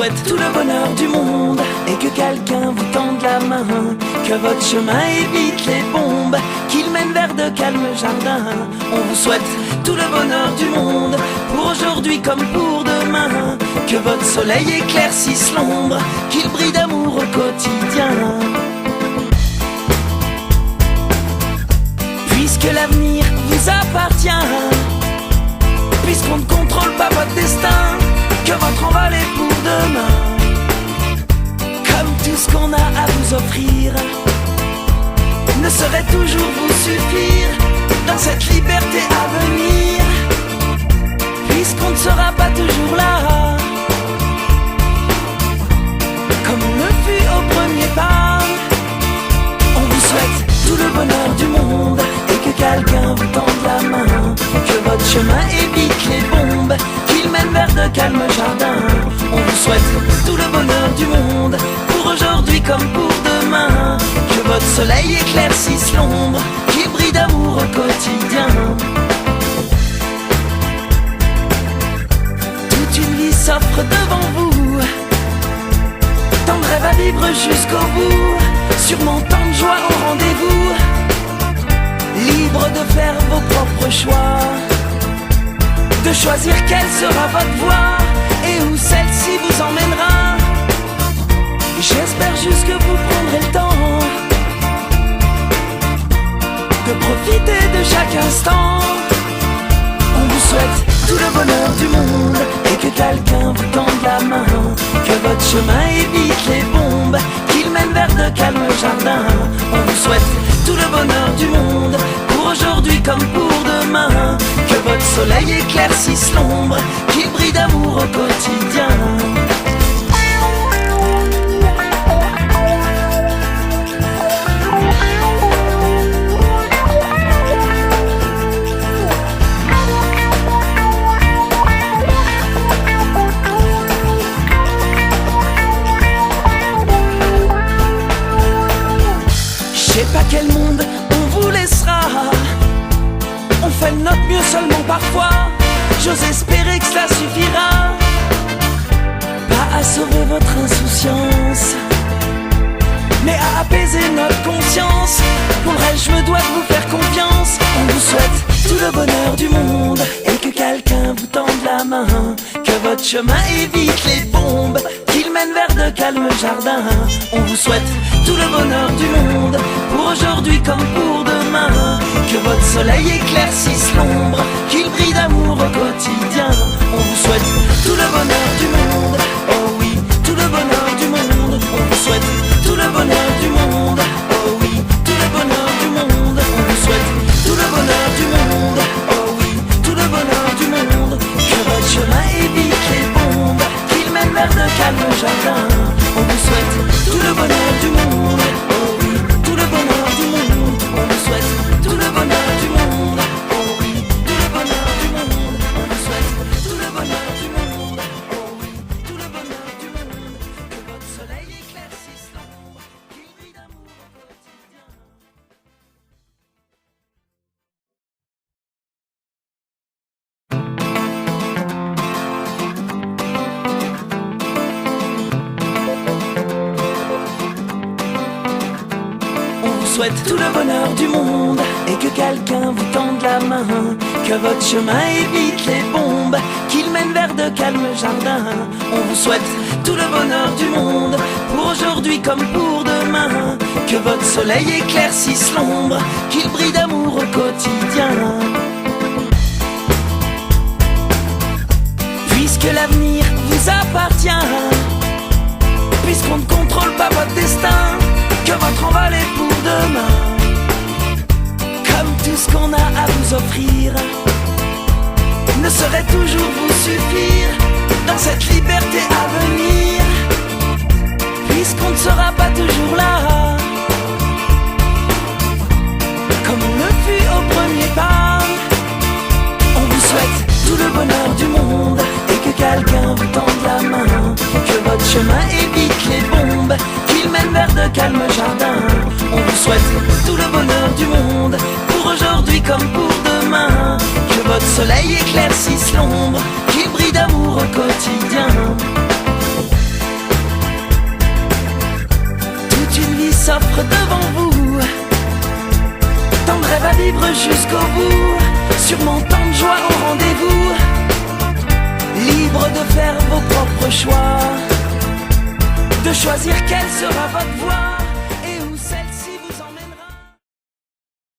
souhaite tout le bonheur du monde et que quelqu'un vous tende la main, que votre chemin évite les bombes, qu'il mène vers de calmes jardins. On vous souhaite tout le bonheur du monde, pour aujourd'hui comme pour demain, que votre soleil éclaircisse l'ombre, qu'il brille d'amour au quotidien. Puisque l'avenir vous appartient, puisqu'on ne contrôle pas votre destin, que votre envol est pour demain. Comme tout ce qu'on a à vous offrir ne saurait toujours vous suffire dans cette liberté à venir, puisqu'on ne sera pas toujours là, comme on le fut au premier pas. On vous souhaite tout le bonheur du monde et que quelqu'un vous tende la main, que votre chemin évite les bombes, qu'il mène vers de calmes jardins. On vous souhaite tout le bonheur du monde, pour aujourd'hui comme pour demain, que votre soleil éclaircisse l'ombre, qu'il brille d'amour au quotidien. Toute une vie s'offre devant vous, tant de rêves à vivre jusqu'au bout, sûrement tant de joie au rendez-vous, libre de faire vos propres choix, de choisir quelle sera votre voie et où celle-ci vous emmènera. J'espère juste que vous prendrez le temps de profiter de chaque instant. On vous souhaite tout le bonheur du monde et que quelqu'un vous tende la main, que votre chemin évite les bombes, qu'il mène vers de calmes jardins. On vous souhaite tout le bonheur du monde, pour aujourd'hui comme pour demain, que votre soleil éclaircisse l'ombre, qu'il brille d'amour au quotidien. Je sais pas quel monde on vous laissera, on fait de notre mieux seulement parfois. J'ose espérer que cela suffira, pas à sauver votre insouciance, mais à apaiser notre conscience. Pour le reste je me dois de vous faire confiance. On vous souhaite tout le bonheur du monde et que quelqu'un vous tende la main, que votre chemin évite les bombes, qu'il mène vers de calmes jardins. On vous souhaite tout le bonheur du monde, pour aujourd'hui comme pour demain, que votre soleil éclaircisse l'ombre, qu'il brille d'amour au quotidien. On vous souhaite tout le bonheur du monde, oh oui, tout le bonheur du monde. On vous souhaite tout le bonheur du monde, oh oui, tout le bonheur du monde. On vous souhaite tout le bonheur du monde, oh oui, tout le bonheur du monde, que votre chemin évite les bombes, qu'il mène vers de calmes jardins. On vous souhaite tout le bonheur du monde, oh oui, tout le bonheur du monde. On vous souhaite tout le bonheur du monde, oh oui, tout le bonheur du monde. On vous souhaite tout le bonheur du monde, oh oui, tout le bonheur du monde, que votre soleil éclaircisse l'ombre, qu'il brille d'amour au quotidien. Souhaite tout le bonheur du monde et que quelqu'un vous tende la main, que votre chemin évite les bombes, qu'il mène vers de calmes jardins. On vous souhaite tout le bonheur du monde, pour aujourd'hui comme pour demain, que votre soleil éclaircisse l'ombre, qu'il brille d'amour au quotidien. Puisque l'avenir vous appartient, puisqu'on ne contrôle pas votre destin, que votre envol est pour demain. Comme tout ce qu'on a à vous offrir ne saurait toujours vous suffire dans cette liberté à venir, puisqu'on ne sera pas toujours là, comme on le fut au premier pas. On vous souhaite tout le bonheur du monde et que quelqu'un vous tende la main, que votre chemin évite les bombes, qu'il mène vers de calmes jardins. On vous souhaite tout le bonheur du monde, pour aujourd'hui comme pour demain, que votre soleil éclaircisse l'ombre, qu'il brille d'amour au quotidien. jusqu'au bout, sûrement tant de joie au rendez-vous. Libre de faire vos propres choix, de choisir quelle sera votre voie.